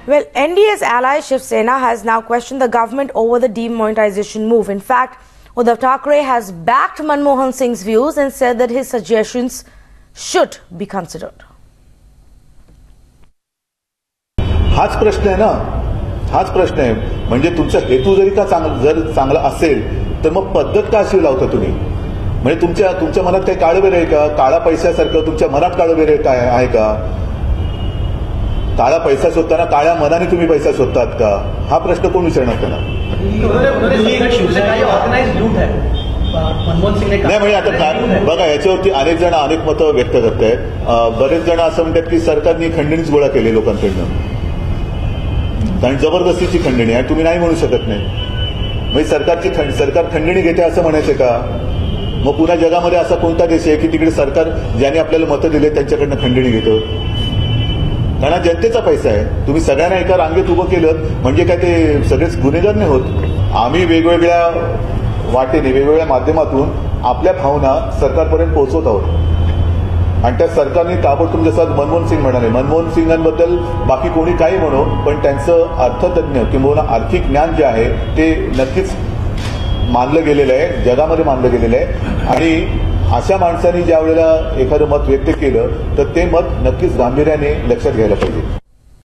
Well, NDA's ally Shiv Sena has now questioned the government over the demonetization move. In fact, Uddhav Thackeray has backed Manmohan Singh's views and said that his suggestions should be considered. हाच प्रश्न आहे ना, हाच प्रश्न आहे. म्हणजे तुमचा हेतू जरी का चांगला असेल तर मग पद्धत का अशी लावता तुम्ही? म्हणजे तुमच्या मनात काही काळबेर आहे का? काळा पैशासारखं तुमच्या मनात काळबेर काय आहे का? काळा पैसा शोधताना काळ्या मनाने तुम्ही पैसा शोधतात का? हा प्रश्न कोण विचारणार त्यांना? नाही म्हणजे आता बघा, याच्यावरती अनेक जण अनेक मतं व्यक्त करत आहेत. बरेच जण असं म्हणतात की सरकारने खंडणीच गोळा केली लोकांकडनं, कारण जबरदस्तीची खंडणी आहे, तुम्ही नाही म्हणू शकत नाही. म्हणजे सरकार खंडणी घेते असं म्हणायचं का? मग पुन्हा जगामध्ये असा कोणता देश आहे की तिकडे सरकार ज्याने आपल्याला मतं दिले त्यांच्याकडनं खंडणी घेतं? कारण जनतेचा पैसा आहे. तुम्ही सगळ्यांना एका रांगेत उभं केलं म्हणजे काय ते सगळेच गुन्हेगार नाही होत. आम्ही वेगवेगळ्या वाटेने वेगवेगळ्या माध्यमातून आपल्या भावना सरकारपर्यंत पोहोचवत आहोत आणि त्या सरकारने ताबडतोब, जसं मनमोहन सिंग म्हणाले, मनमोहन सिंगांबद्दल बाकी कोणी काही म्हणो पण त्यांचं अर्थतज्ञ किंवा आर्थिक ज्ञान जे आहे ते नक्कीच मानलं गेलेलं आहे, जगामध्ये मानलं गेलेलं आहे. आणि अशा माणसांनी ज्या वेळेला एखादं मत व्यक्त केलं तर ते मत नक्कीच गांभीर्याने लक्षात घ्यायला पाहिजे.